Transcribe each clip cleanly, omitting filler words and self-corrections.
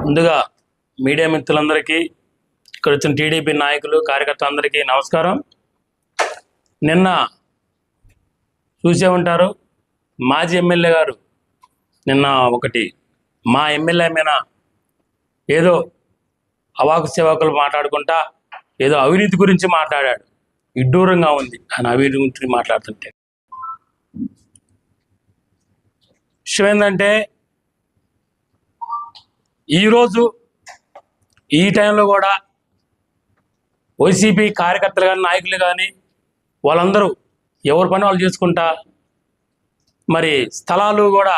ముందుగా మీడియా మిత్రులందరికీ, ఇక్కడ వచ్చిన టీడీపీ నాయకులు కార్యకర్తలందరికీ నమస్కారం. నిన్న చూసే ఉంటారు, మాజీ ఎమ్మెల్యే గారు నిన్న ఒకటి మా ఎమ్మెల్యే మీద ఏదో అవాకు సేవకులు మాట్లాడుకుంటా ఏదో అవినీతి గురించి మాట్లాడాడు. విడ్డూరంగా ఉంది ఆయన అవినీతి గురించి మాట్లాడుతుంటే. విషయం ఏంటంటే, ఈరోజు ఈ టైంలో కూడా వైసీపీ కార్యకర్తలు కానీ నాయకులు కానీ వాళ్ళందరూ ఎవరి పని వాళ్ళు చేసుకుంటా మరి స్థలాలు కూడా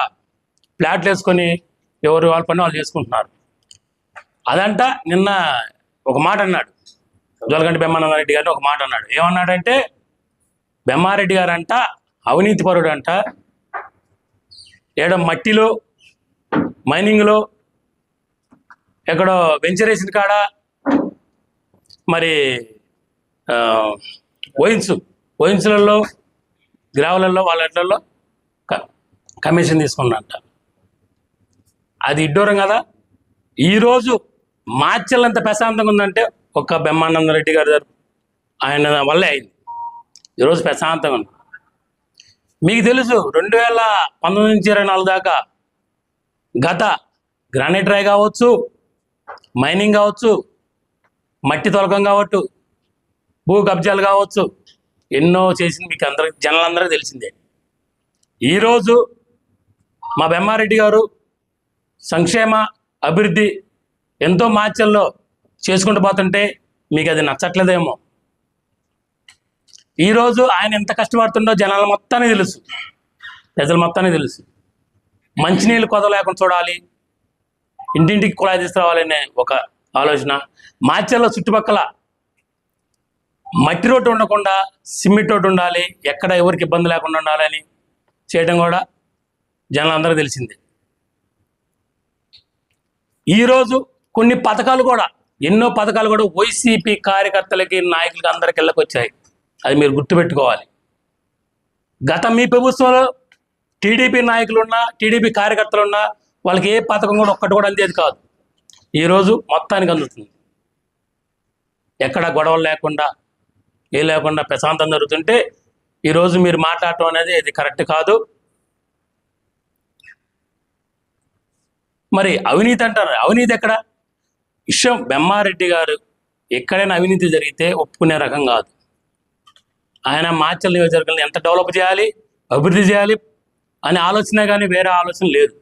ఫ్లాట్లు వేసుకొని ఎవరు వాళ్ళ పని వాళ్ళు చేసుకుంటున్నారు. అదంట నిన్న ఒక మాట అన్నాడు జోలకంటి బెమ్మారెడ్డి గారిని. ఒక మాట అన్నాడు. ఏమన్నాడంటే, బెమ్మారెడ్డి గారు అంట అవినీతి పరుడు అంట, ఏడ మట్టిలో మైనింగ్లో ఎక్కడో వెంచరేసిన కాడ మరి వైన్స్లలో గ్రావులలో వాళ్ళ ఇళ్లలో కమిషన్ తీసుకున్నట్ట. అది ఇడ్డూరం కదా. ఈరోజు మార్చల్ ఎంత ప్రశాంతంగా ఉందంటే ఒక్క బెమ్మానందరెడ్డి గారు ఆయన వల్లే అయింది. ఈరోజు ప్రశాంతంగా ఉంది. మీకు తెలుసు 2019 నుంచి 24 దాకా గత గ్రానైట్ రాయ్ కావచ్చు, మైనింగ్ కావచ్చు, మట్టి తొలకం కావచ్చు, భూ కబ్జాలు కావచ్చు, ఎన్నో చేసింది మీకు అందరికి జనాలందరికీ తెలిసిందే. ఈరోజు మా బెమ్మారెడ్డి గారు సంక్షేమ అభివృద్ధి ఎంతో మార్చల్లో చేసుకుంటూ పోతుంటే మీకు అది నచ్చట్లేదేమో. ఈరోజు ఆయన ఎంత కష్టపడుతుండో జనాల మొత్తాన్ని తెలుసు, ప్రజల మొత్తాన్ని తెలుసు. మంచినీళ్ళు కొద లేకుండా చూడాలి, ఇంటింటికి కుళాయి తీసుకురావాలనే ఒక ఆలోచన. మార్చల్లో చుట్టుపక్కల మట్టి రోడ్డు ఉండకుండా సిమెంట్ రోడ్డు ఉండాలి, ఎక్కడ ఎవరికి ఇబ్బంది లేకుండా ఉండాలని చేయడం కూడా జనాలందరూ తెలిసిందే. ఈరోజు కొన్ని పథకాలు కూడా, ఎన్నో పథకాలు కూడా వైసీపీ కార్యకర్తలకి నాయకులకి అందరికి వెళ్ళకొచ్చాయి. అది మీరు గుర్తుపెట్టుకోవాలి. గత మీ ప్రభుత్వంలో టీడీపీ నాయకులున్నా టీడీపీ కార్యకర్తలున్నా వాళ్ళకి ఏ పథకం కూడా ఒక్కటి కూడా అందేది కాదు. ఈరోజు మొత్తానికి అందుతుంది. ఎక్కడ గొడవలు లేకుండా ఏ లేకుండా ప్రశాంతం జరుగుతుంటే ఈరోజు మీరు మాట్లాడటం అనేది ఇది కరెక్ట్ కాదు. మరి అవినీతి అంటారు, అవినీతి ఎక్కడ? విషయం బెమ్మారెడ్డి గారు ఎక్కడైనా అవినీతి జరిగితే ఒప్పుకునే రకం కాదు. ఆయన మార్చల్ నియోజకవర్గాన్ని ఎంత డెవలప్ చేయాలి, అభివృద్ధి చేయాలి అనే ఆలోచన కానీ వేరే ఆలోచన లేదు.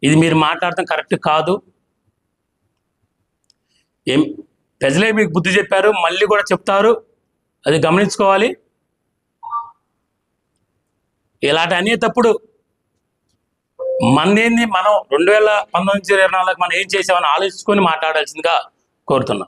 ఇది మీరు మాట్లాడటం కరెక్ట్ కాదు. ప్రజలే మీకు బుద్ధి చెప్పారు, మళ్ళీ కూడా చెప్తారు, అది గమనించుకోవాలి. ఇలాంటి అనేటప్పుడు మనదేంది, మనం 2019 నుంచి 24 మనం ఏం చేసామని ఆలోచించుకొని మాట్లాడాల్సిందిగా కోరుతున్నాం.